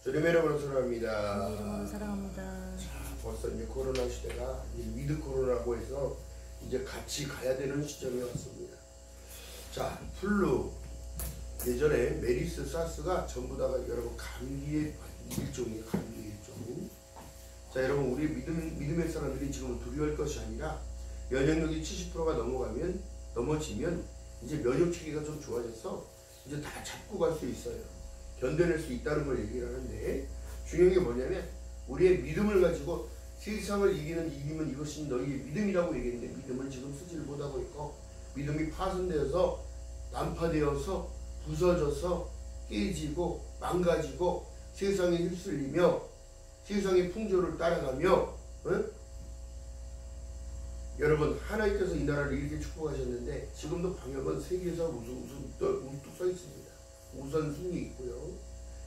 주님의 이름으로 사랑합니다. 이름으로 사랑합니다. 자, 벌써 이제 코로나 시대가 위드 코로나라고 해서 이제 같이 가야 되는 시점이 왔습니다. 자, 플루, 예전에 메리스, 사스가 전부 다가 여러분 감기의 일종이에요. 감기의 일종. 자, 여러분 우리 믿음의 사람들이 지금 두려워할 것이 아니라 면역력이 70%가 넘어지면 이제 면역 체계가 좀 좋아져서 이제 다 잡고 갈 수 있어요. 견뎌낼 수 있다는 걸 얘기를 하는데, 중요한 게 뭐냐면 우리의 믿음을 가지고 세상을 이기면 이것이 너희의 믿음이라고 얘기했는데, 믿음을 지금 쓰지를 못하고 있고, 믿음이 파손되어서 난파되어서 부서져서 깨지고 망가지고 세상에 휩쓸리며 세상의 풍조를 따라가며, 여러분 하나님께서 이 나라를 이렇게 축복하셨는데 지금도 방역은 세계에서 우뚝 서 있습니다. 우선순위 있고요.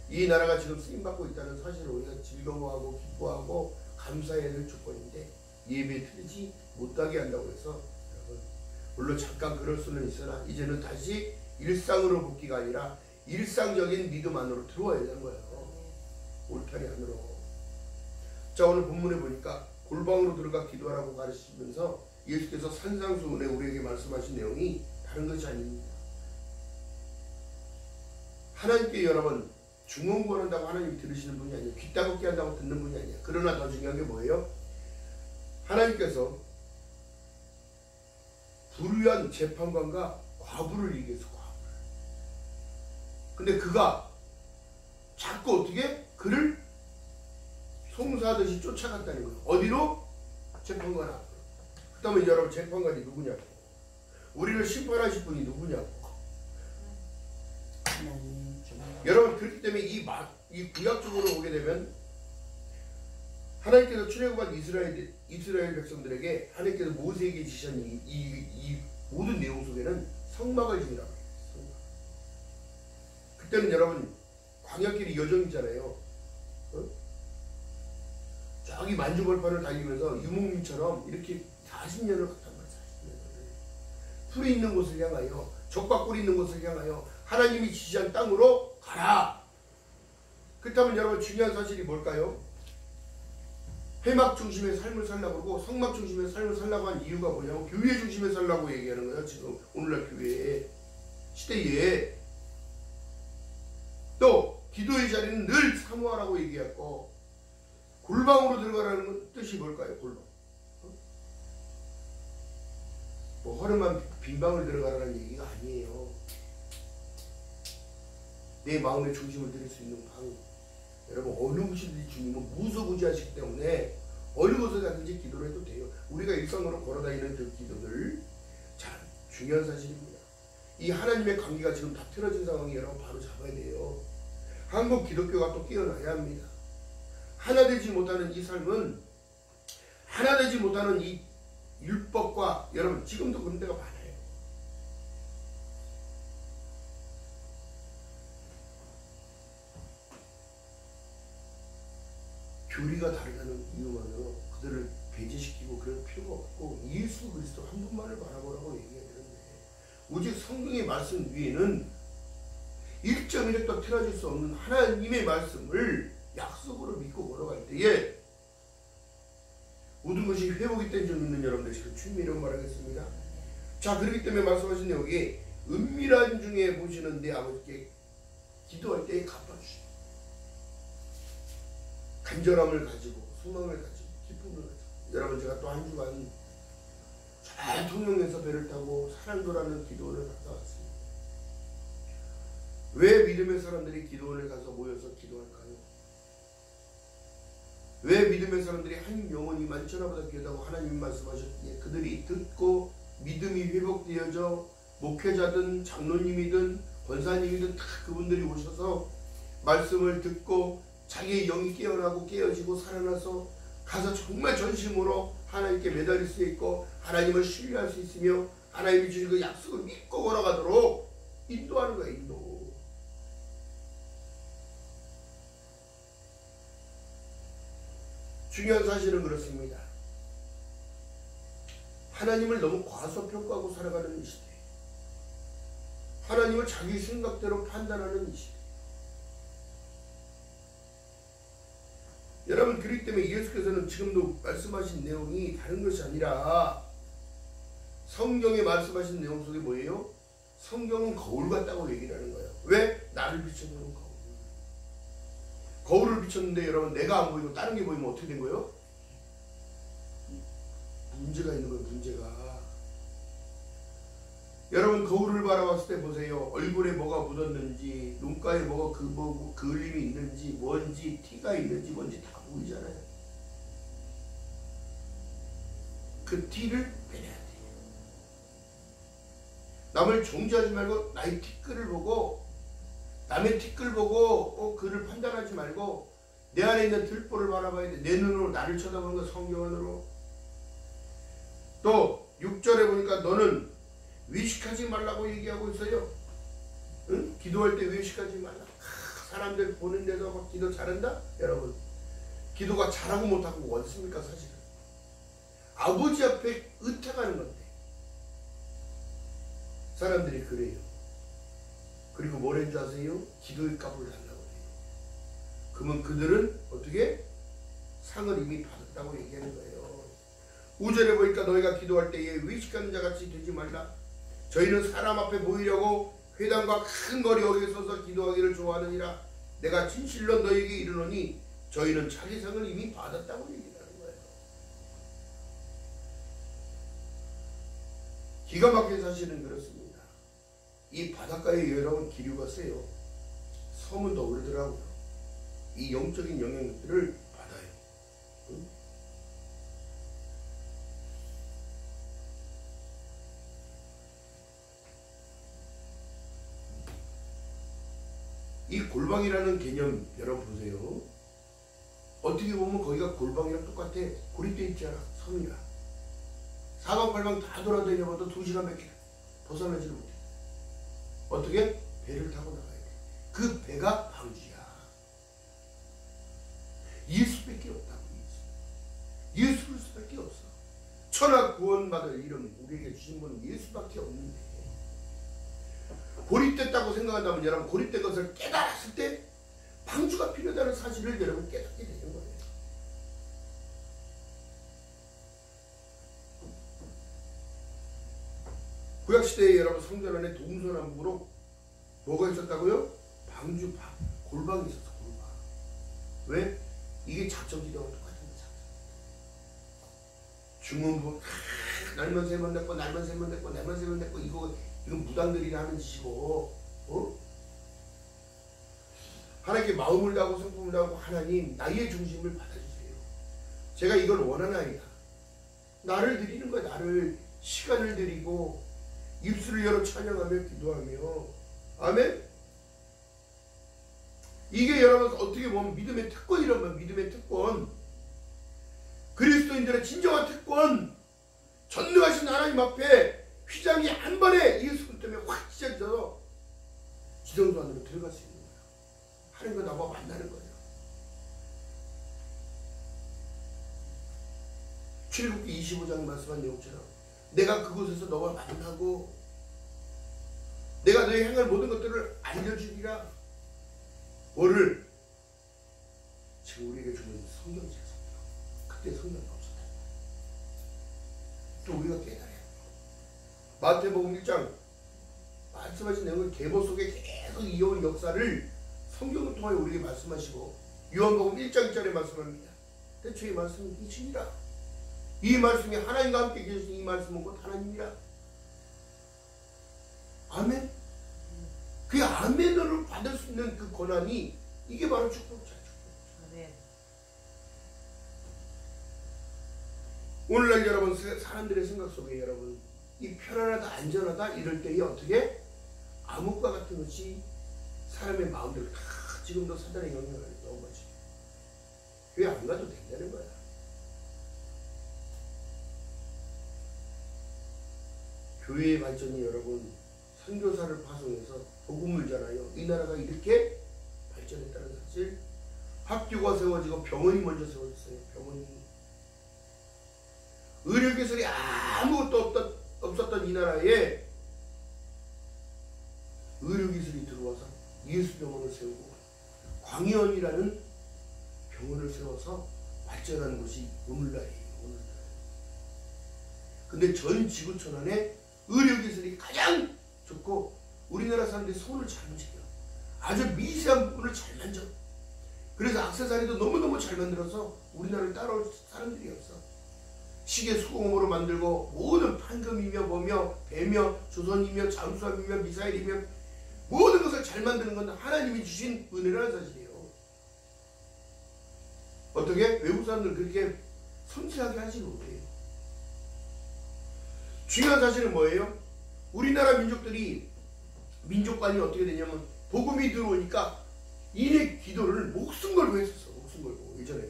이 나라가 지금 쓰임받고 있다는 사실을 우리가 즐거워하고 기뻐하고 감사해야 될 조건인데, 예배 드리지 못하게 한다고 해서 여러분, 물론 잠깐 그럴 수는 있으나 이제는 다시 일상으로 복귀가 아니라 일상적인 믿음 안으로 들어와야 되는 거예요. 울타리 안으로. 자, 오늘 본문에 보니까 골방으로 들어가 기도하라고 가르치면서 예수께서 산상수훈에 우리에게 말씀하신 내용이 다른 것이 아닙니다. 하나님께 여러분 중언부언한다고 하나님이 들으시는 분이 아니에요. 귀 따갑게 한다고 듣는 분이 아니에요. 그러나 더 중요한 게 뭐예요? 하나님께서 불의한 재판관과 과부를 얘기해서 과부를. 근데 그가 자꾸 어떻게 그를 송사하듯이 쫓아갔다는 거예요. 어디로? 재판관 앞으로. 그 다음에 여러분 재판관이 누구냐고, 우리를 심판하실 분이 누구냐고. 여러분 그렇기 때문에 이 구약적으로 보게 되면 하나님께서 출애굽한 이스라엘 백성들에게 하나님께서 모세에게 지시한 이 모든 내용 속에는 성막을 지으라고 해요. 성막. 그때는 여러분 광야길이 여정이잖아요. 저기 만주벌판을 달리면서 유목민처럼 이렇게 40년을 갔단 말이에요. 40년을. 풀이 있는 곳을 향하여, 적과꿀이 있는 곳을 향하여 하나님이 지시한 땅으로 가라. 그렇다면 여러분 중요한 사실이 뭘까요? 회막 중심의 삶을 살라고 그러고 성막 중심의 삶을 살라고 한 이유가 뭐냐면 교회 중심의 살라고 얘기하는 거예요. 지금 오늘날 교회 시대에. 또 기도의 자리는 늘 사모하라고 얘기했고, 골방으로 들어가라는 뜻이 뭘까요? 골방. 뭐 허름한 빈방을 들어가라는 얘기가 아니에요. 내 마음의 중심을 드릴 수 있는 방. 여러분 어느 곳이든지 주님은 무소부지하시기 때문에 어느 곳에 가든지 기도를 해도 돼요. 우리가 일상으로 걸어다니는 그 기도들, 자, 중요한 사실입니다. 이 하나님의 관계가 지금 다 틀어진 상황이 여러분 바로 잡아야 돼요. 한국 기독교가 또 깨어나야 합니다. 하나 되지 못하는 이 삶은, 하나 되지 못하는 이 율법과, 여러분 지금도 그런 데가 많아요. 교리가 다르다는 이유만으로 그들을 배제시키고 그럴 필요가 없고, 예수 그리스도 한 분만을 바라보라고 얘기해야 되는데, 오직 성경의 말씀 위에는 1.1획도 틀어질 수 없는 하나님의 말씀을 약속으로 믿고 걸어갈 때에 모든 것이 회복이 된 줄 믿는 여러분들 지금 주님의 이름 말하겠습니다. 자, 그렇기 때문에 말씀하신 내용이 은밀한 중에 보시는 내 아버지께 기도할 때에 갚아주시오. 간절함을 가지고, 소망을 가지고, 기쁨을 가지고. 여러분 제가 또 한 주간 잘 통영에서 배를 타고 사랑도라는 기도원을 갔다 왔습니다. 왜 믿음의 사람들이 기도원에 가서 모여서 기도할까요? 왜 믿음의 사람들이 한 영혼이 만천하보다 귀하다고 하나님이 말씀하셨기에 그들이 듣고 믿음이 회복되어져 목회자든 장로님이든 권사님이든 다 그분들이 오셔서 말씀을 듣고 자기의 영이 깨어나고 깨어지고 살아나서 가서 정말 전심으로 하나님께 매달릴 수 있고 하나님을 신뢰할 수 있으며 하나님이 주신 그 약속을 믿고 걸어가도록 인도하는 거예요. 인도. 중요한 사실은 그렇습니다. 하나님을 너무 과소평가하고 살아가는 이 시대, 하나님을 자기 생각대로 판단하는 이 시대, 여러분 그렇기 때문에 예수께서는 지금도 말씀하신 내용이 다른 것이 아니라 성경에 말씀하신 내용 속에 뭐예요? 성경은 거울 같다고 얘기를 하는 거예요. 왜? 나를 비춰주는 거울. 거울을 비췄는데 여러분 내가 안 보이고 다른 게 보이면 어떻게 된 거예요? 문제가 있는 거예요. 문제가. 여러분 거울을 바라봤을 때 보세요. 얼굴에 뭐가 묻었는지, 눈가에 뭐가 그을림이 있는지, 뭔지, 티가 있는지 뭔지 다 보이잖아요. 그 티를 빼내야 돼요. 남을 정죄하지 말고 나의 티끌을 보고, 남의 티끌 보고 그를 판단하지 말고 내 안에 있는 들보를 바라봐야 돼. 내 눈으로 나를 쳐다보는 거, 성경으로. 또 6절에 보니까 너는 외식하지 말라고 얘기하고 있어요. 응? 기도할 때 외식하지 말라. 사람들 보는 데서 막 기도 잘한다? 여러분 기도가 잘하고 못하고 원습니까? 사실은 아버지 앞에 의탁하는 건데 사람들이 그래요. 그리고 뭐라는 줄 아세요? 기도의 값을 달라고 해요. 그러면 그들은 어떻게? 상을 이미 받았다고 얘기하는 거예요. 5절에 보니까 너희가 기도할 때에 외식하는 자같이 되지 말라. 저희는 사람 앞에 보이려고 회당과 큰 거리에 서서 기도하기를 좋아하느니라. 내가 진실로 너희에게 이르노니 저희는 자기 상을 이미 받았다고 얘기하는 거예요. 기가 막힌 사실은 그렇습니다. 이 바닷가에 여러분 기류가 세요. 섬은 더 오르더라고요. 이 영적인 영향들을 받아요. 응? 이 골방이라는 개념 여러분 보세요. 어떻게 보면 거기가 골방이랑 똑같아. 고립되어 있잖아. 섬이라. 사방팔방 다 돌아다녀봐도 2시간밖에 벗어나지를 못해. 어떻게? 배를 타고 나가야 돼. 그 배가 방주야. 예수밖에 없다고. 예수 그리스도밖에 없어. 천하 구원받을 이름 우리에게 주신 분은 예수밖에 없는데 고립됐다고 생각한다면 여러분 고립된 것을 깨달았을 때 방주가 필요하다는 사실을 여러분 깨닫게 되는 거예요. 구약시대에 여러분 성전 안에 동서남북으로 뭐가 있었다고요? 방주, 골방이 있었어. 골방. 왜? 이게 작전기도와 똑같은 거죠. 중원부 날만 세면 됐고 날만 세면 됐고 날만 세면 됐고 이건 무당들이 하는 짓이고 하나님께 마음을 다하고 성품을 다하고 하나님 나의 중심을 받아주세요. 제가 이걸 원하나이다. 나를 드리는 거야. 나를 시간을 드리고 입술을 열어 찬양하며 기도하며 아멘. 이게 여러분 어떻게 보면 믿음의 특권이란 말이에요. 믿음의 특권. 그리스도인들의 진정한 특권. 전능하신 하나님 앞에 휘장이 한 번에 예수 그리스도 때문에 확 찢어져서 지성소 안으로 들어갈 수 있는 거야. 하나님과 나와 만나는 거야. 출애굽기 25장에 말씀한 내용처럼 내가 그곳에서 너와 만나고 내가 너의 행할 모든 것들을 알려주리라. 뭐를? 지금 우리에게 주는 성경이야. 그때 성경이 없었다. 또 우리가 깨달아야 돼. 마태복음 1장 말씀하신 내용을 계보 속에 계속 이어온 역사를 성경을 통하여 우리에게 말씀하시고 요한복음 1장 1절에 말씀합니다. 대초의 말씀은 이신이라. 이 말씀이 하나님과 함께 계신 이 말씀은 곧 하나님이라. 아멘. 그 아멘을 받을 수 있는 그 권한이 이게 바로 축복이야. 아멘. 오늘날 여러분 사람들의 생각 속에 여러분 이 편안하다 안전하다 이럴 때에 어떻게 암흑과 같은 것이 사람의 마음들을 다 지금도 사단의 영향을 넣은 거지. 교회 안 가도 된다는 거야. 교회의 발전이 여러분 선교사를 파송해서 복음을 전하여 이 나라가 이렇게 발전했다는 사실. 학교가 세워지고 병원이 먼저 세워졌어요. 병원이. 의료기술이 아무것도 없었던 이 나라에 의료기술이 들어와서 예수병원을 세우고 광의원이라는 병원을 세워서 발전한 곳이 오늘날이에요. 오늘날. 근데 전 지구촌 안에 의료기술이 가장 좋고 우리나라 사람들이 손을 잘 움직여. 아주 미세한 부분을 잘 만져. 그래서 액세서리도 너무너무 잘 만들어서 우리나라를 따라올 사람들이 없어. 시계 수공업으로 만들고 모든 판금이며 뭐며 배며 조선이며 잠수함이며 미사일이며 모든 것을 잘 만드는 건 하나님이 주신 은혜라는 사실이에요. 어떻게? 외국 사람들 그렇게 섬세하게 하지 못해요. 중요한 사실은 뭐예요? 우리나라 민족들이 민족관이 어떻게 되냐면 복음이 들어오니까 인의 기도를 목숨 걸고 했었어. 목숨 걸고 예전에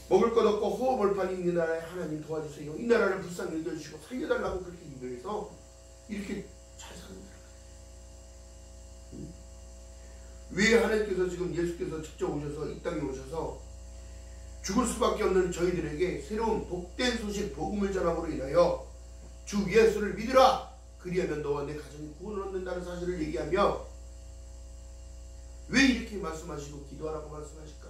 먹을 것 없고 호흡을판 있는 나라에 하나님 도와주세요. 이 나라를 불쌍히 여겨주시고 살려달라고 그렇게 기도해서 이렇게 잘 사는 나라. 왜 하나님께서 지금 예수께서 직접 오셔서 이 땅에 오셔서 죽을 수밖에 없는 저희들에게 새로운 복된 소식 복음을 전함으로 인하여 주 예수를 믿으라. 그리하면 너와 내 가정이 구원을 얻는다는 사실을 얘기하며 왜 이렇게 말씀하시고 기도하라고 말씀하실까?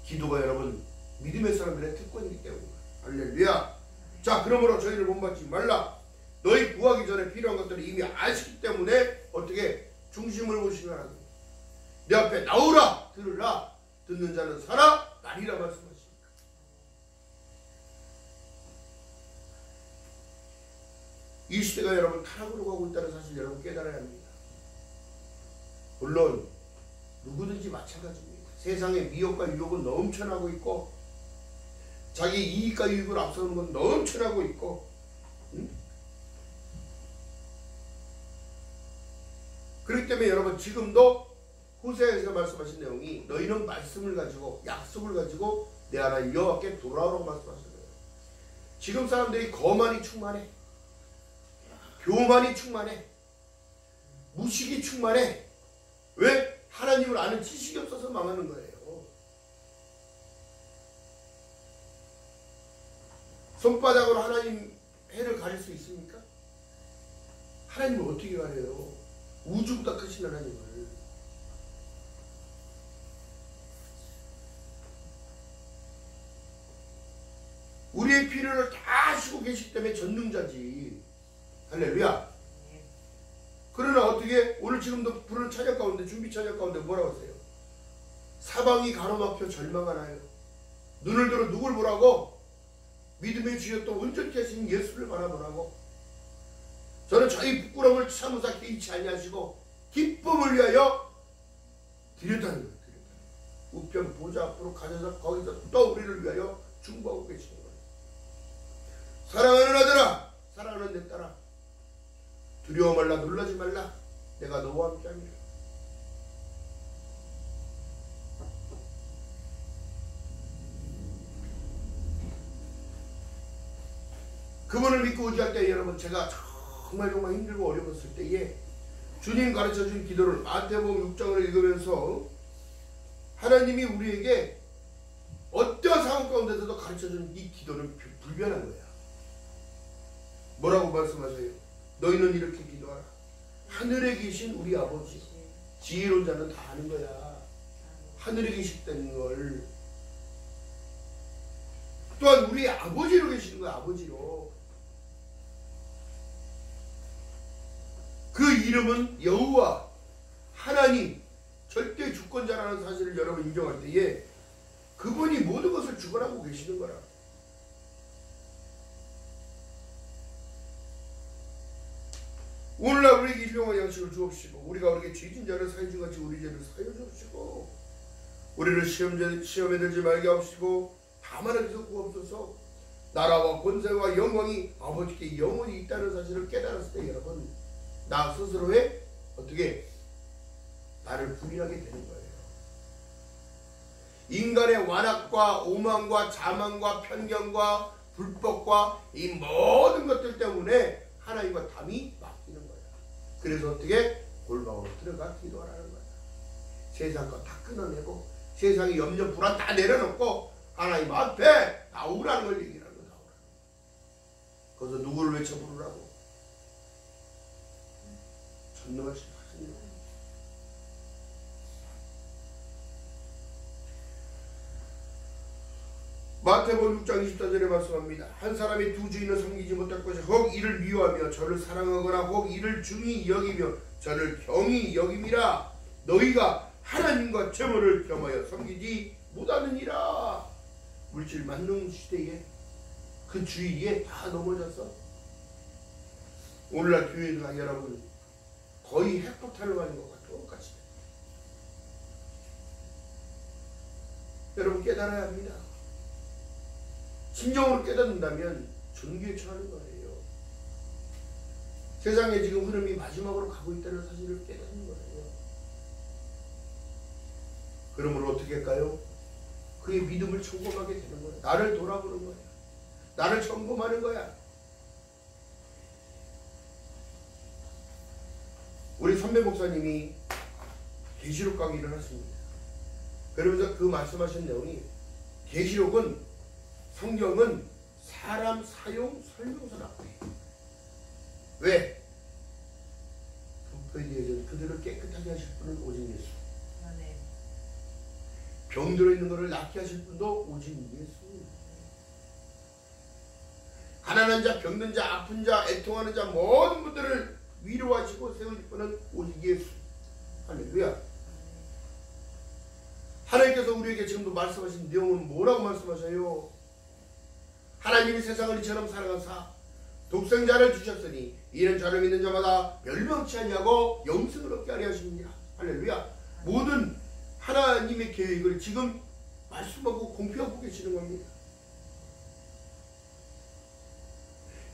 기도가 여러분 믿음의 사람들의 특권이기 때문입니다. 할렐루야. 자, 그러므로 저희를 본받지 말라. 너희 구하기 전에 필요한 것들을 이미 아시기 때문에 어떻게 중심을 보시는 하나님. 내 앞에 나오라. 들으라. 듣는 자는 살아 나리라 말씀하십니다. 이 시대가 여러분 타락으로 가고 있다는 사실 여러분 깨달아야 합니다. 물론 누구든지 마찬가지입니다. 세상에 미혹과 유혹은 넘쳐나고 있고 자기 이익과 유익을 앞서는 건 넘쳐나고 있고 그렇기 때문에 여러분 지금도 호세아에서 말씀하신 내용이 너희는 말씀을 가지고 약속을 가지고 내 하나님 여호와께 돌아오라고 말씀하시는 거예요. 지금 사람들이 거만이 충만해. 교만이 충만해. 무식이 충만해. 왜? 하나님을 아는 지식이 없어서 망하는 거예요. 손바닥으로 하나님 해를 가릴 수 있습니까? 하나님을 어떻게 가려요? 우주보다 크신 하나님을. 우리의 필요를 다 아시고 계시기 때문에 전능자지. 할렐루야. 그러나 어떻게 오늘 지금도 부르는 찬양 가운데 준비 찬양 가운데 뭐라고 하세요? 사방이 가로막혀 절망하나요? 눈을 들어 누굴 보라고? 믿음의 주였던 온전케 하신 예수를 바라보라고. 저는 저희 부끄러움을 참으사 개의치 아니하시고 기쁨을 위하여 드렸다는 거예요. 우편 보좌 앞으로 가셔서 거기서 또 우리를 위하여 중보하고 계시는 거예요. 사랑하는 아들아, 사랑하는 내 딸아, 두려워 말라, 놀라지 말라. 내가 너와 함께 함이라. 그분을 믿고 의지할 때 여러분 제가 정말 힘들고 어려웠을 때에 주님 가르쳐준 기도를 마태복음 6장을 읽으면서 하나님이 우리에게 어떠한 상황 가운데서도 가르쳐준 이 기도는 불변한 거야. 뭐라고 말씀하세요? 너희는 이렇게 기도하라. 하늘에 계신 우리 아버지. 지혜로운 자는 다 아는 거야. 하늘에 계시다는 걸. 또한 우리 아버지로 계시는 거야. 아버지로. 그 이름은 여호와 하나님 절대 주권자라는 사실을 여러분 인정할 때에 그분이 모든 것을 주관하고 계시는 거라. 오늘날 우리에게 일용할 양식을 주옵시고 우리가 우리에게 죄진 자를 사해 준 같이 우리 죄를 사해 주옵시고 우리를 시험에 들지 말게 하옵시고 다만 하기서 구하옵소서. 나라와 권세와 영광이 아버지께 영원히 있다는 사실을 깨달았을 때 여러분 나 스스로의 어떻게 나를 부인하게 되는 거예요. 인간의 완악과 오만과 자만과 편견과 불법과 이 모든 것들 때문에 하나님과 담이 막히는 거예요. 그래서 어떻게 골방으로 들어가 기도하라는 거예요. 세상 거 다 끊어내고 세상의 염려 불안 다 내려놓고 하나님 앞에 나오라는 걸 얘기하는 거예요. 나오라는 거예요. 거기서 누구를 외쳐 부르라고? 전능하신 하나님. 마태복음 6장 24절에 말씀합니다. 한 사람이 두 주인을 섬기지 못할 것이 혹 이를 미워하며 저를 사랑하거나 혹 이를 중히 여기며 저를 경히 여김이라. 너희가 하나님과 재물을 겸하여 섬기지 못하느니라. 물질 만능 시대에 그 주의에 다 넘어져서 오늘날 교회가 여러분 거의 핵폭탄을 맞은 것 같아요. 똑같이. 여러분 깨달아야 합니다. 진정으로 깨닫는다면 존귀에 처하는 거예요. 세상에 지금 흐름이 마지막으로 가고 있다는 사실을 깨닫는 거예요. 그러므로 어떻게 할까요? 그의 믿음을 점검하게 되는 거예요. 나를 돌아보는 거예요. 나를 점검하는 거야. 우리 선배 목사님이 계시록 강의를 하십니다. 그러면서 그 말씀하신 내용이 계시록은 성경은 사람 사용 설명서라고 해요. 왜? 부패에 대해서 그들을 깨끗하게 하실 분은 오직 예수. 병들어 있는 것을 낫게 하실 분도 오직 예수. 가난한 자, 병든 자, 아픈 자, 애통하는 자 모든 분들을 위로하시고 세우실 분은 오직 예수. 할렐루야. 하나님께서 우리에게 지금도 말씀하신 내용은 뭐라고 말씀하셔요? 하나님이 세상을 이처럼 사랑하사 독생자를 주셨으니 이는 저를 믿는 자마다 멸망치 아니하고 영생을 얻게 하려 하십니다. 할렐루야. 모든 하나님의 계획을 지금 말씀하고 공표하고 계시는 겁니다.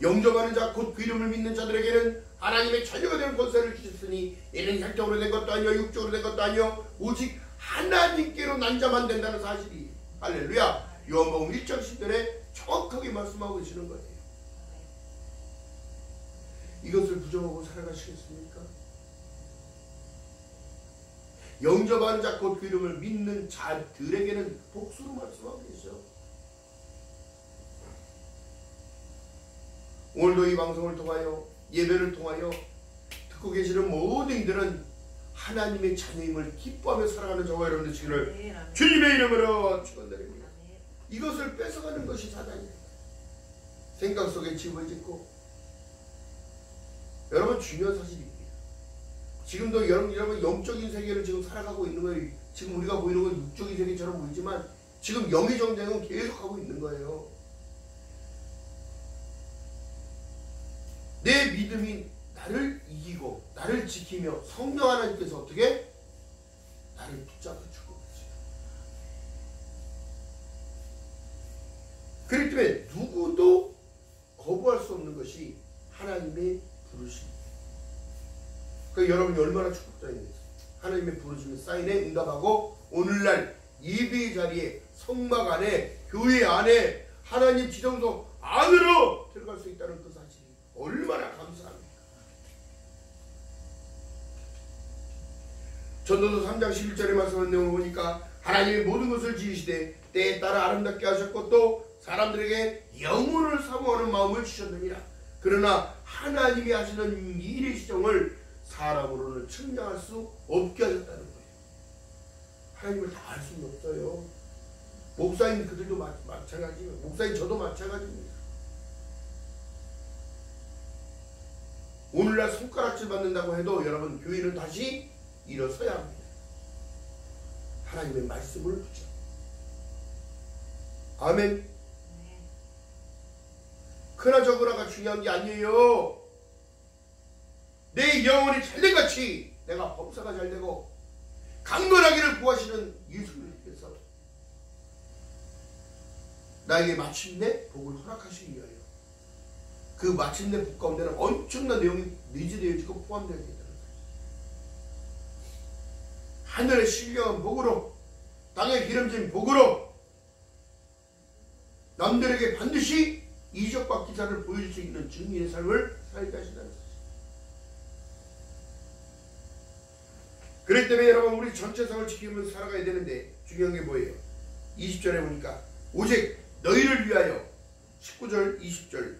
영접하는 자 곧 그 이름을 믿는 자들에게는 하나님의 자녀가 되는 권세를 주셨으니 이는 혈통으로 된 것도 아니요 육적으로 된 것도 아니요 오직 하나님께로 난 자만 된다는 사실이. 할렐루야. 요한복음 1장 10절에 정확하게 말씀하고 계시는 거예요. 이것을 부정하고 살아가시겠습니까? 영접하는 자 곧 그 이름을 믿는 자들에게는 복수로 말씀하고 계셔. 오늘도 이 방송을 통하여 예배를 통하여 듣고 계시는 모든 이들은 하나님의 자녀임을 기뻐하며 살아가는 저와 여러분들 되시기를 주님의 이름으로 축원드립니다. 이것을 뺏어가는 것이 사단이에요. 생각 속에 집을 짓고. 여러분 중요한 사실입니다. 지금도 여러분 영적인 세계를 지금 살아가고 있는 거예요. 지금 우리가 보이는 건 육적인 세계처럼 보이지만 지금 영의 전쟁은 계속하고 있는 거예요. 내 믿음이 나를 이기고 나를 지키며 성령 하나님께서 어떻게 나를 붙잡아 주고 계세요. 그렇기 때문에 누구도 거부할 수 없는 것이 하나님의 부르심입니다. 그러니까 여러분이 얼마나 축복자입니까? 하나님의 부르심의 사인에 응답하고 오늘날 예배의 자리에 성막 안에 교회 안에 하나님 지성소 안으로 들어갈 수 있다는 그 사실이 얼마나 감사합니까? 전도서 3장 11절에 말씀한 내용을 보니까 하나님이 모든 것을 지으시되 때에 따라 아름답게 하셨고 또 사람들에게 영혼을 사모하는 마음을 주셨느니라. 그러나 하나님이 하시는 일의 시정을 사람으로는 측량할 수 없게 하셨다는 거예요. 하나님을 다 알 수는 없어요. 목사님 그들도 마찬가지예요. 목사님 저도 마찬가지입니다. 오늘날 손가락질 받는다고 해도 여러분 교회는 다시 일어서야 합니다. 하나님의 말씀을 붙여. 아멘. 그러나 저거라가 중요한 게 아니에요. 내 영혼이 잘된같이 내가 범사가 잘되고 강건하기를 구하시는 예수님께서 나에게 마침내 복을 허락하시기 위하여 그 마침내 복 가운데는 엄청난 내용이 내재되어 있고 포함되어 있다는 거예요. 하늘의 신령한 복으로 땅의 기름진 복으로 남들에게 반드시 이적과 기사를 보여줄 수 있는 증인의 삶을 살게 하신다는 거죠. 그렇기 때문에 여러분 우리 전체성을 지키면서 살아가야 되는데 중요한 게 뭐예요? 20절에 보니까 오직 너희를 위하여 19절 20절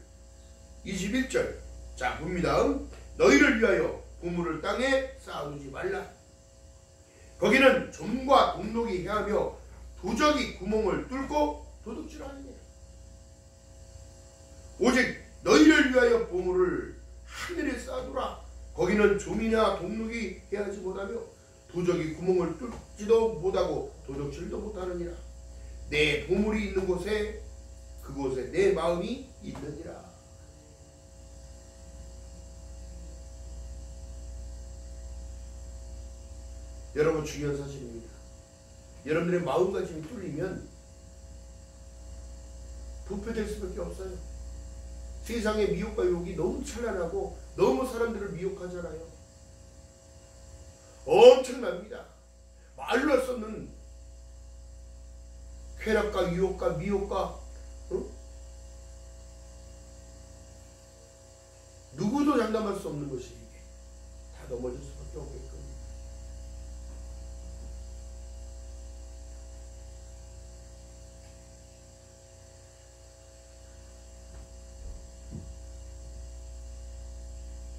21절 자 봅니다. 너희를 위하여 보물을 땅에 쌓아두지 말라. 거기는 좀과 동록이 해하며 도적이 구멍을 뚫고 도둑질 아니냐. 오직 너희를 위하여 보물을 하늘에 쌓아두라. 거기는 좀이나 동룩이 해하지 못하며 도적이 구멍을 뚫지도 못하고 도둑질도 못하느니라. 내 보물이 있는 곳에 그곳에 내 마음이 있느니라. 여러분, 중요한 사실입니다. 여러분들의 마음가짐이 뚫리면 부패될 수밖에 없어요. 세상의 미혹과 유혹이 너무 찬란하고 너무 사람들을 미혹하잖아요. 엄청납니다. 말로 할 수 없는 쾌락과 유혹과 미혹과 누구도 장담할 수 없는 것이 이게 다 넘어질 수밖에 없겠고.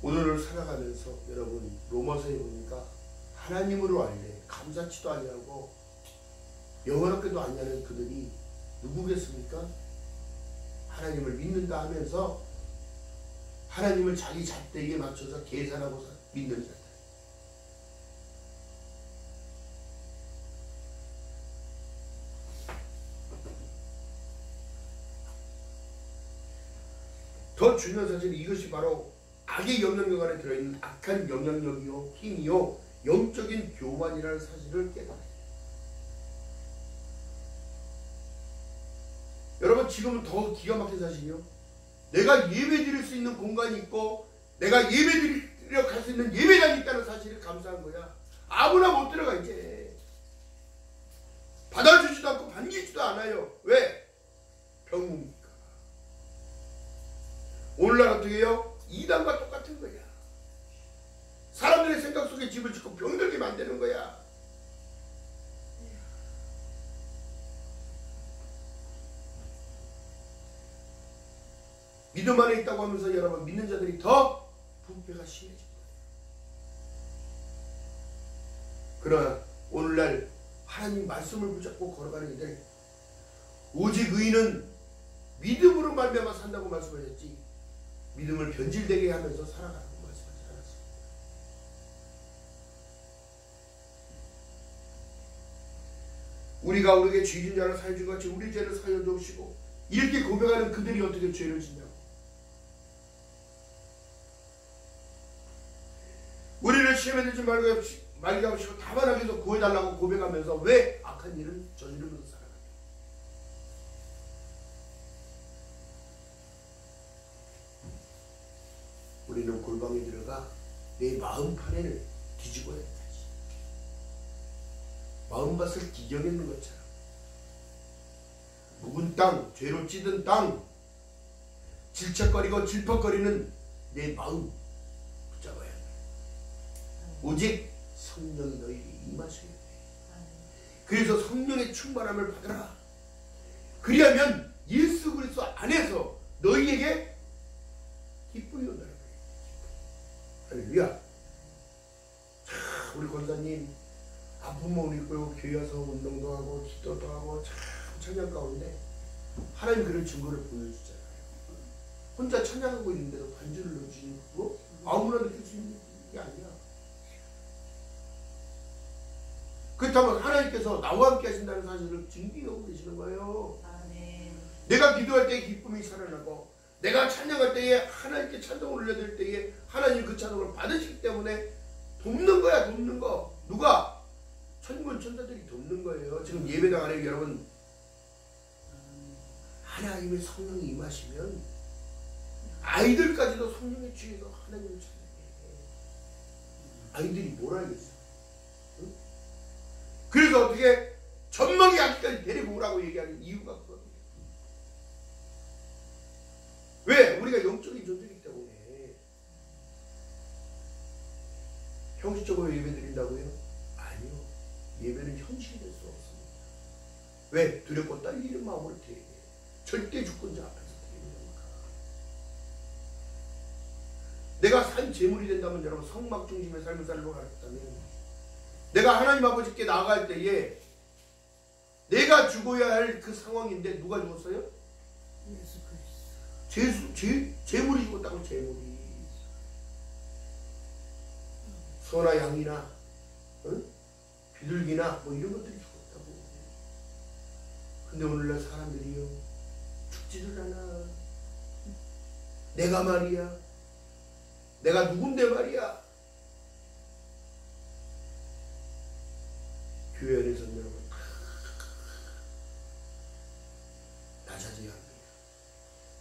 오늘을 살아가면서 여러분, 로마서에 보니까 하나님으로 알래 감사치도 아니하고 영원하게도 아니하는 그들이 누구겠습니까? 하나님을 믿는다 하면서 하나님을 자기 잣대기에 맞춰서 계산하고 믿는 자들. 더 중요한 사실은 이것이 바로 악의 영향력 안에 들어있는 악한 영향력이요, 힘이요, 영적인 교만이라는 사실을 깨달아요. 여러분, 지금은 더 기가 막힌 사실이요. 내가 예배 드릴 수 있는 공간이 있고 내가 예배 드리러 갈 수 있는 예배당이 있다는 사실을 감사한 거야. 아무나 못 들어가 이제. 받아주지도 않고 반기지도 않아요. 왜? 병무니까. 오늘날 어떻게 해요? 이단과 똑같은 거야. 사람들의 생각 속에 집을 짓고 병들게 만드는 거야. 믿음 안에 있다고 하면서 여러분, 믿는 자들이 더 부패가 심해진 거예요. 그러나 오늘날 하나님 말씀을 붙잡고 걸어가는 이들, 오직 의인은 믿음으로 말미암아 산다고 말씀하셨지 믿음을 변질되게 하면서 살아가라고 말씀하지 않았습니다. 우리가 우리에게 죄진 자를 사여 준 같이 우리 죄를 사여 주시고, 이렇게 고백하는 그들이 어떻게 죄를 짓냐고. 우리를 시험에 들지 말게 하시고 다만 하게 해서 구해달라고 고백하면서 왜 악한 일을 저지르면서 살아가냐. 우리는 골방에 들어가 내 마음판을 뒤집어야 된다지. 마음밭을 기경했는 것처럼 묵은 땅, 죄로 찌든 땅, 질척거리고 질퍽거리는 내 마음 붙잡아야 돼. 오직 성령이 너희에게 임하셔야 돼. 그래서 성령의 충만함을 받으라. 그리하면 예수 그리스도 안에서 너희에게 기쁨이 온다는 거예요. 할렐루야. 우리 권사님 아픈 몸을 입고 교회 와서 운동도 하고 기도도 하고 참 찬양 가운데 하나님 그런 증거를 보여주잖아요. 혼자 찬양하고 있는데도 반주를 넣어주시는 거 아무나 느낄 수 있는 게 아니야. 그렇다면 하나님께서 나와 함께 하신다는 사실을 증빙하고 계시는 거예요. 아멘. 내가 기도할 때 기쁨이 살아나고 내가 찬양할 때에 하나님께 찬송을 올려드릴 때에 하나님 그 찬송을 받으시기 때문에 돕는 거야. 돕는 거. 누가? 천군 천사들이 돕는 거예요. 지금 예배당 안에 여러분 하나님의 성령이 임하시면 아이들까지도 성령에 취해서 하나님을 찬양해. 아이들이 뭘 알겠어? 응? 그래서 어떻게 젖먹이 아기까지 데리고 오라고 얘기하는 이유가 그거예요. 왜? 우리가 영적인 존재이기 때문에. 형식적으로 예배 드린다고요? 아니요. 예배는 현실이 될 수 없습니다. 왜? 두렵고 떨리는 마음으로 드려야 돼요. 절대 주권자 앞에서 드리는 겁니다. 내가 산 제물이 된다면 여러분 성막 중심의 삶을 살려고 하겠다면 내가 하나님 아버지께 나아갈 때에 내가 내가 죽어야 할 그 상황인데 누가 죽었어요? 예수 그리스도. 재물이 죽었다고. 재물이. 소나 양이나 응? 비둘기나 뭐 이런 것들이 죽었다고. 근데 오늘날 사람들이요 죽지를 않아. 내가 말이야, 내가 누군데 말이야. 교회 안에서 여러분 낮아져야 합니다.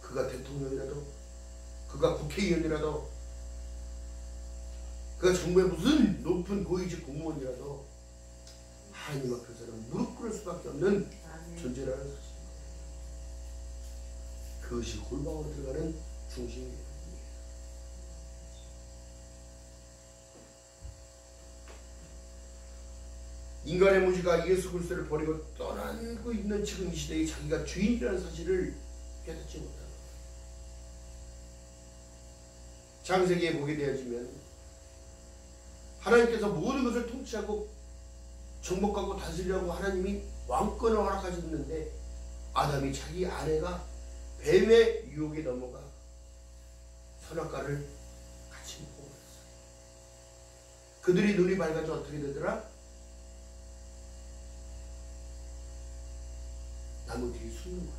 그가 대통령이라도, 그가 국회의원이라도, 그가 정부의 무슨 높은 고위직 공무원이라도 하나님 앞에서는 무릎 꿇을 수밖에 없는 존재라는 사실입니다. 그것이 골방으로 들어가는 중심입니다. 인간의 무지가 예수 그리스도를 버리고 떠나고 있는 지금 이 시대에 자기가 주인이라는 사실을 깨닫지 못하는 것. 창세기에 보게 되어지면 하나님께서 모든 것을 통치하고 정복하고 다스리려고 하나님이 왕권을 허락하셨는데 아담이 자기 아내가 뱀의 유혹에 넘어가 선악과를 같이 먹고 먹었어요. 그들이 눈이 밝아져 어떻게 되더라? 나무 뒤에 숨는 거야.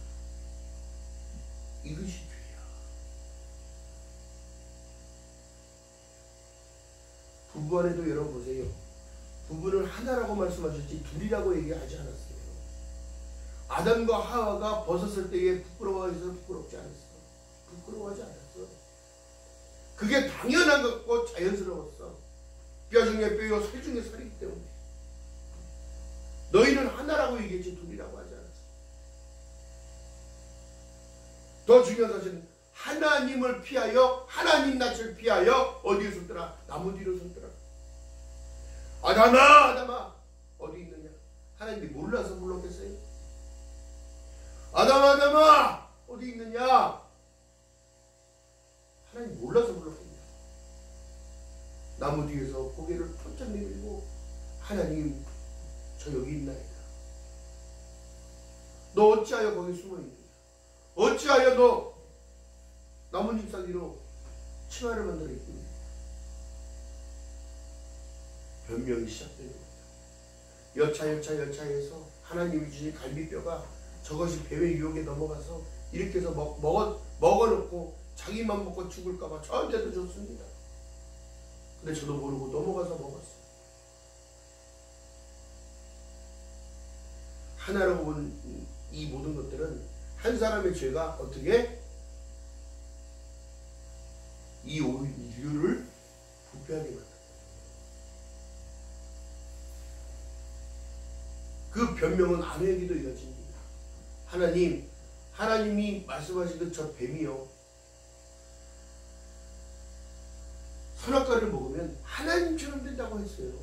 이것이 죄야. 부부 안에도 여러분 보세요. 부부는 하나라고 말씀하셨지 둘이라고 얘기하지 않았어요. 아담과 하와가 벗었을 때에 부끄러워해서 부끄럽지 않았어. 부끄러워하지 않았어. 그게 당연한 것고 자연스러웠어. 뼈 중에 뼈요 살 중에 살이기 때문에. 너희는 하나라고 얘기했지 둘이라고 하지 않았어. 더 중요한 사실은 하나님을 피하여, 하나님 낯을 피하여 어디에 섰더라? 나무 뒤로 섰더라. 아담아, 아담아, 어디 있느냐? 하나님이 몰라서 불렀겠어요? 아담아, 아담아, 어디 있느냐? 하나님 몰라서 불렀겠냐? 나무 뒤에서 고개를 펄쩍 내밀고 하나님, 저 여기 있나이다. 너 어찌하여 거기 숨어있느냐? 어찌하여 너 나뭇잎 사기로 치마를 만들어 입느냐? 변명이 시작되는 겁니다. 여차여차해서 하나님이 주신 갈비뼈가 저것이 뱀의 유혹에 넘어가서 이렇게 해서 먹어놓고 자기만 먹고 죽을까봐 저한테도 줬습니다. 근데 저도 모르고 넘어가서 먹었어요. 하나라고 본 이 모든 것들은 한 사람의 죄가 어떻게 이 인류를 부패하게 만든다. 그 변명은 아내에게도 이어집니다. 하나님이 말씀하시듯 저 뱀이요, 선악과를 먹으면 하나님처럼 된다고 했어요.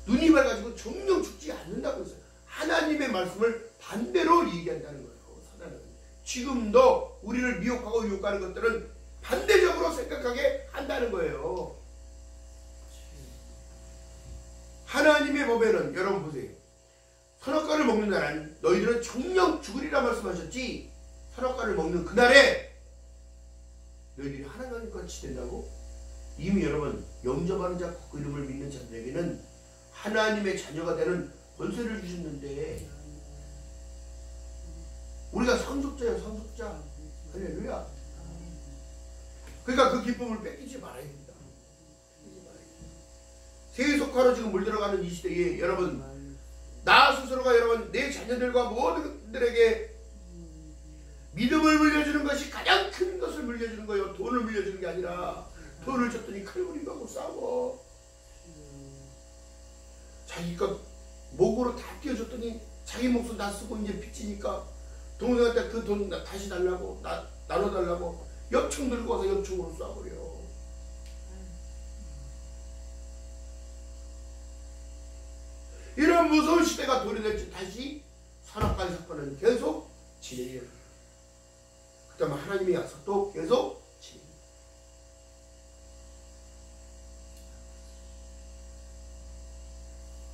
눈이 밝아지고 정령 죽지 않는다고 했어요. 하나님의 말씀을 반대로 얘기한다는 거예요. 사단은 지금도 우리를 미혹하고 유혹하는 것들은 반대적으로 생각하게 한다는 거예요. 하나님의 법에는 여러분 보세요. 선악과를 먹는 날은 너희들은 정령 죽으리라 말씀하셨지, 선악과를 먹는 그날에 너희들이 하나님과 같이 된다고? 이미 여러분 영접하는 자, 그 이름을 믿는 자들에게는 하나님의 자녀가 되는 권세를 주셨는데 우리가 상속자예요. 상속자. 할렐루야. 그러니까 그 기쁨을 뺏기지 말아야 된다. 세속화로 지금 물들어가는 이 시대에 여러분, 나 스스로가 여러분 내 자녀들과 모든들에게 믿음을 물려주는 것이 가장 큰 것을 물려주는 거예요. 돈을 물려주는 게 아니라, 돈을 줬더니 칼부림도 하고 싸워. 자기 것 목으로 다 띄워줬더니 자기 목숨 다 쓰고 이제 빚지니까 동생한테 그 돈 다시 달라고, 나눠달라고 엽총 들고 와서 엽총으로 쏴버려. 이런 무서운 시대가 도래될지 다시 선악과의 사건은 계속 진행해요. 그 다음에 하나님의 약속도 계속 진행해요.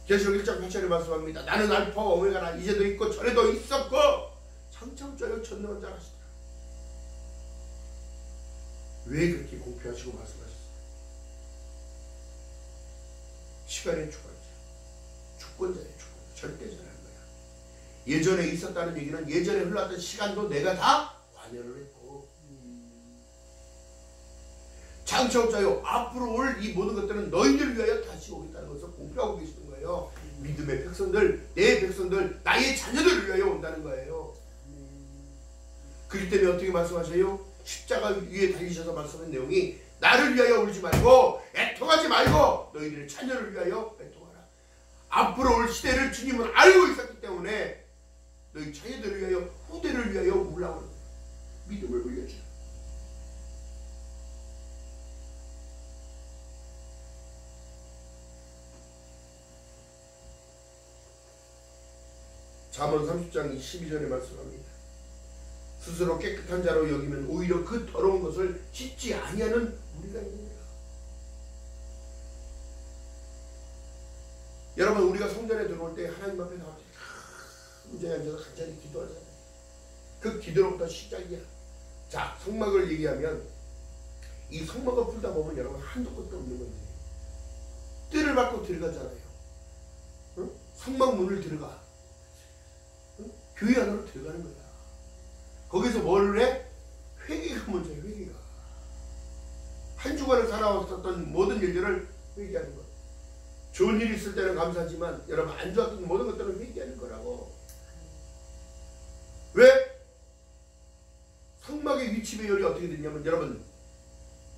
계시록 1장 8절에 말씀합니다. 나는 알파와 오메가라. 이제도 있고 전에도 있었고 장차옵자여 전능한 자라 하시더라. 왜 그렇게 공표하시고 말씀하셨어요? 시간의 주관자, 주권자의 주권, 절대자라는 거야. 예전에 있었다는 얘기는 예전에 흘렀던 시간도 내가 다 관여를 했고, 장차옵자여 앞으로 올 이 모든 것들은 너희들 위하여 다시 오겠다는 것을 공표하고 계시는 거예요. 믿음의 백성들, 내 백성들, 나의 자녀들을 위하여 온다는 거예요. 그렇기 때문에 어떻게 말씀하세요? 십자가 위에 달리셔서 말씀한 내용이 나를 위하여 울지 말고 애통하지 말고 너희들의 자녀를 위하여 애통하라. 앞으로 올 시대를 주님은 알고 있었기 때문에 너희 자녀들을 위하여, 후대를 위하여 울라고 합니다. 믿음을 올려주라. 잠언 30장 12절에 말씀합니다. 스스로 깨끗한 자로 여기면 오히려 그 더러운 것을 씻지 아니하는 우리가 있느니라. 여러분, 우리가 성전에 들어올 때 하나님 앞에 나올 때 의자에 앉아서 간절히 기도하잖아요. 그 기도로부터 시작이야. 자, 성막을 얘기하면 이 성막을 풀다 보면 여러분 한도 끝도 없는 건데 뜰을 밟고 들어가잖아요. 응? 성막 문을 들어가. 응? 교회 안으로 들어가는 거야. 거기서 뭘 해? 회개가 먼저야. 회개가. 한 주간을 살아왔었던 모든 일들을 회개하는 것. 좋은 일이 있을 때는 감사하지만 여러분 안 좋았던 모든 것들은 회개하는 거라고. 왜? 성막의 위치 배열이 어떻게 되냐면 여러분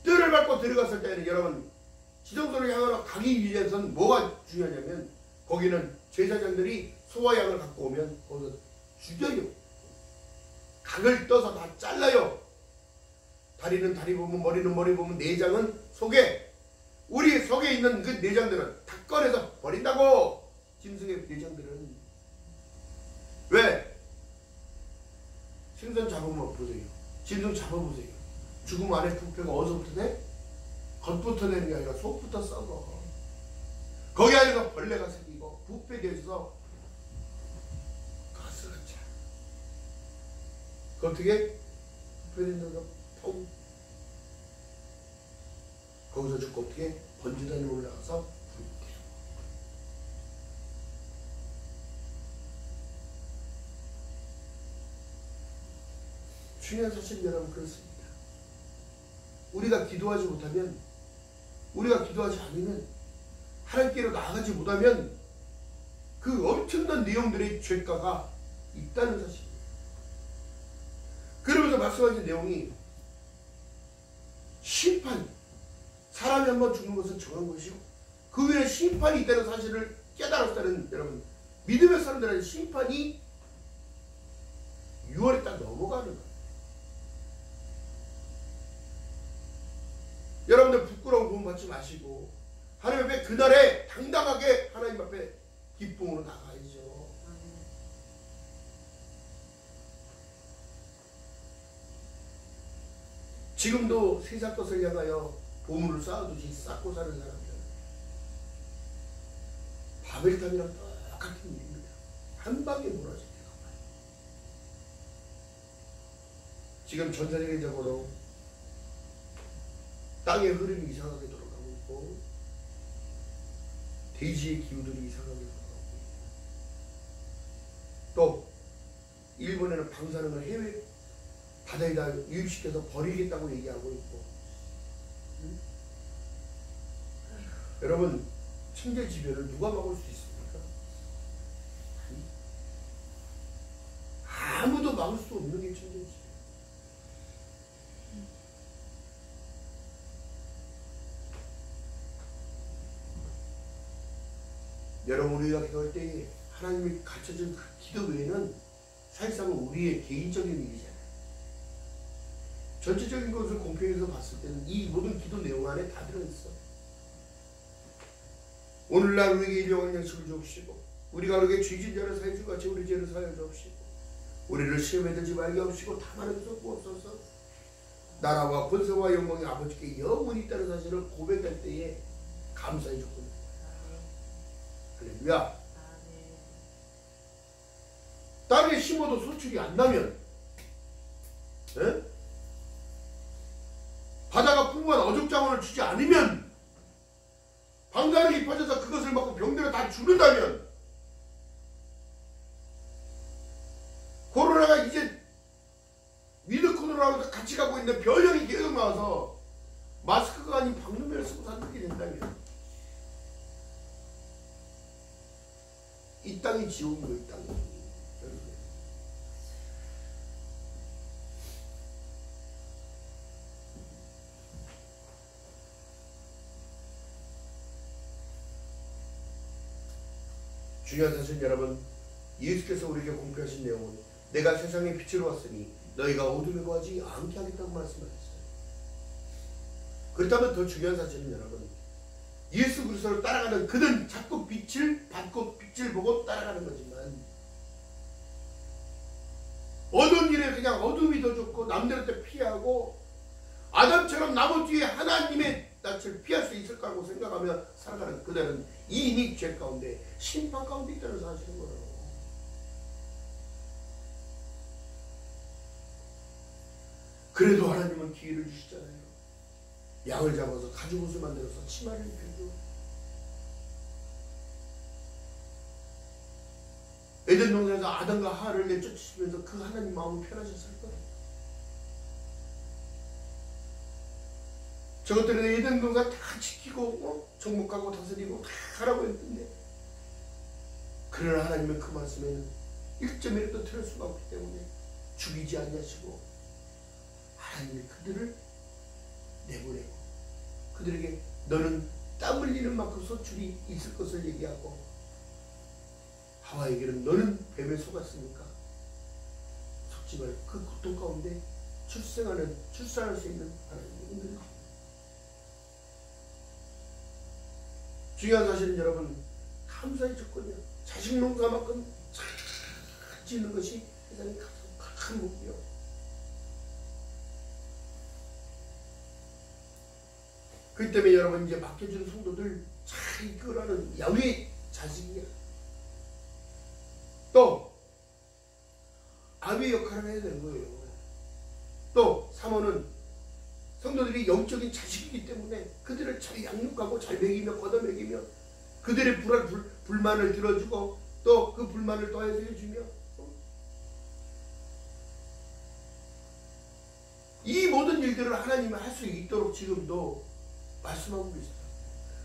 뜰을 밟고 들어갔을 때는 여러분 지성소를 향하러 가기 위해서는 뭐가 중요하냐면 거기는 제사장들이 소와 양을 갖고 오면 거기서 죽여요. 각을 떠서 다 잘라요. 다리는 다리 보면 머리는 머리 보면 내장은 속에, 우리 속에 있는 그 내장들은 다 꺼내서 버린다고. 짐승의 내장들은. 왜? 생선 잡으면 보세요. 짐승 잡아보세요. 죽음 안에 부패가 어디서부터 돼? 겉부터 되는 게 아니라 속부터 썩어. 거기 안에서 벌레가 생기고 부패되어 있어서 가스가 차. 그 어떻게? 부패된 데서 펑. 거기서 죽고 어떻게? 번지단에 올라가서 불 태워. 중요한 사실은 여러분 그렇습니다. 우리가 기도하지 못하면, 우리가 기도하지 않으면, 하나님께로 나아가지 못하면 그 엄청난 내용들의 죄가가 있다는 사실입니다. 그러면서 말씀하신 내용이 심판, 사람이 한번 죽는 것은 정한 것이고 그 위에 심판이 있다는 사실을 깨달았다는 여러분, 믿음의 사람들은 심판이 6월에 딱 넘어가는 거예요. 여러분들 부끄러운 구원 받지 마시고 하나님 앞에 그날에 당당하게 하나님 앞에 기쁨으로 나가야죠. 지금도 세상 것을 향하여 보물을 쌓아두시 쌓고 사는 사람들, 바벨탑이랑 똑같은 일입니다. 한 방에 무너집니다. 지금 전 세계적으로 땅의 흐름이 이상하게 돌아가고 있고 대지의 기후들이 이상하게 돌아가고 있고 또 일본에는 방사능을 해외 바다에다 유입시켜서 버리겠다고 얘기하고 있고 여러분 천재지변을 누가 막을 수 있습니까? 아무도 막을 수 없는 게 천재지변. 여러분 우리가 기도할 때 하나님이 갖춰준 그 기도 외에는 사실상 우리의 개인적인 일이잖아요. 전체적인 것을 공평해서 봤을 때는 이 모든 기도 내용 안에 다 들어있어. 오늘날 우리에게 일용할 양식을 주옵시고 우리가 우리에게 죄진 자를 사해 주 같이 우리 죄를 사하여 주옵시고 우리를 시험에 들지 말게 하옵시고 다만 해서 구옵소서. 나라와 권세와 영광이 아버지께 영원히 있다는 사실을 고백할 때에 감사해 줬군요. 할렐루야. 땅에 심어도 소출이 안 나면, 에? 바다가 풍부한 어족자원을 주지 않으면, 방사능이 퍼져서 그것을 먹고 병들어 다 죽는다면, 코로나가 이제 위드 코로나하고 같이 가고 있는데 변형이 계속 나와서 마스크가 아닌 방독면을 쓰고 살게 된다면, 이 땅이 지옥이고 이 땅이. 중요한 사실 여러분, 예수께서 우리에게 공표하신 내용은 내가 세상의 빛으로 왔으니 너희가 어둠에 거하지 않게 하겠다고 말씀하셨어요. 그렇다면 더 중요한 사실은 여러분, 예수 그리스도를 따라가는 그는 자꾸 빛을 받고 빛을 보고 따라가는 거지만, 어두운 일에 그냥 어둠이 더 좋고 남들한테 피하고 아담처럼 나무 뒤에 하나님의 낯을 피할 수 있을 거라고 생각하며 살아가는 그들은 이미 죄 가운데 심판 가운데 있다는 사실인 거예요. 그래도 하나님은 기회를 주시잖아요. 양을 잡아서 가죽옷을 만들어서 치마를 입혀줘. 에덴 동산에서 아담과 하와를 내쫓으시면서 그 하나님 마음이 편하셨을 거예요. 저것들은 에덴 동산 다 지키고 정복하고 다스리고 다 하라고 했는데, 그러나 하나님은 그 말씀에는 1점이라도 틀을 수가 없기 때문에 죽이지 않으시고 하나님이 그들을 내보내고 그들에게 너는 땀 흘리는 만큼 소출이 있을 것을 얘기하고, 하와에게는 너는 뱀에 속았으니까 속지 말고 그 고통 가운데 출산할 수 있는 하나님의 은혜를. 중요한 사실은 여러분, 감사의 조건이요. 자식 농사만큼 잘 짓는 것이 세상에 가장 큰 복이요. 그렇기 때문에 여러분, 이제 맡겨주는 성도들 잘 이끌어가는 야훼의 자식이야. 또 아비의 역할을 해야 되는 거예요. 또 3호는 성도들이 영적인 자식이기 때문에 그들을 잘 양육하고 잘 먹이며 걷어먹이며 그들의 불만을 들어주고 또 그 불만을 더해서 해주며, 이 모든 일들을 하나님이 할 수 있도록 지금도 말씀하고 계세요.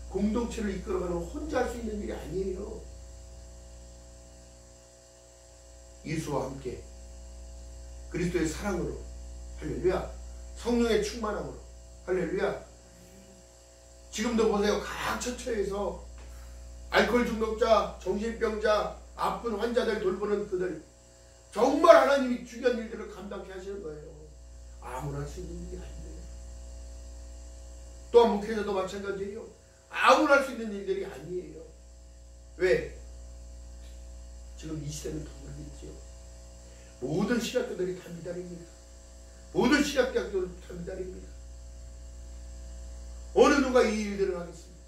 공동체를 이끌어가는 혼자 할 수 있는 일이 아니에요. 예수와 함께 그리스도의 사랑으로, 할렐루야, 성령의 충만함으로, 할렐루야. 지금도 보세요. 각 처처에서 알코올 중독자, 정신병자, 아픈 환자들 돌보는 그들, 정말 하나님이 중요한 일들을 감당케 하시는 거예요. 아무나 할 수 있는 일이 아니에요. 또한 목회자도 마찬가지예요. 아무나 할 수 있는 일들이 아니에요. 왜? 지금 이 시대는 더 그러겠지요. 모든 신학교들이 다 미달입니다. 모든 신학대학교들 다 미달입니다. 어느 누가 이 일들을 하겠습니까?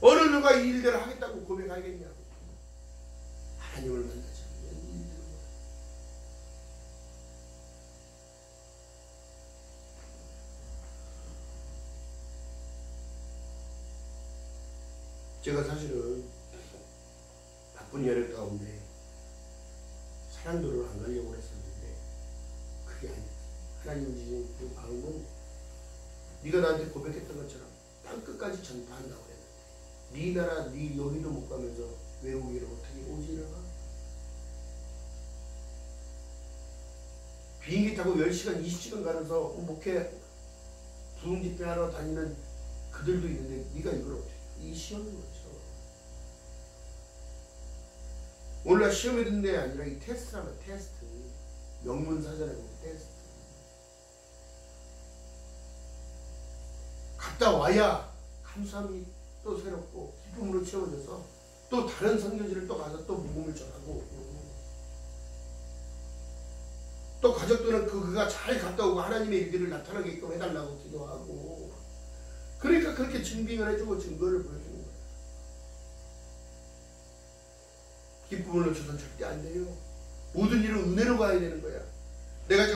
어느 누가 이 일들을 하겠다고 고백하겠냐고. 하나님을 만나지 않으면 이 일들을 못해요. 제가 사실은 바쁜 여력 가운데 사랑도를 안 가려고 했었는데 그게 아니야. 하나님 주신 그 마음은 네가 나한테 고백했던 것처럼 땅끝까지 전파한다고 했는데 네 나라 네 여기도 못 가면서 외국으로 어떻게 오지려나? 비행기 타고 10시간 20시간 가면서 목회 부흥집회 하러 다니는 그들도 있는데 네가 이걸 어떻게, 이 시험인 거죠. 오늘날 시험에 듣는 게 아니라 이 테스트라면 테스트, 명문사전에 보면 테스트. 갔다 와야 감사함이 또 새롭고 기쁨으로 채워져서 또 다른 선교지를 또 가서 또 복음을 전하고, 또 가족들은 그가 잘 갔다 오고 하나님의 일들을 나타나게끔 해달라고 기도하고, 그러니까 그렇게 증빙을 해주고 증거를 보여주는 거예요. 기쁨을 놓쳐서는 절대 안 돼요. 모든 일은 은혜로 가야 되는 거야. 내가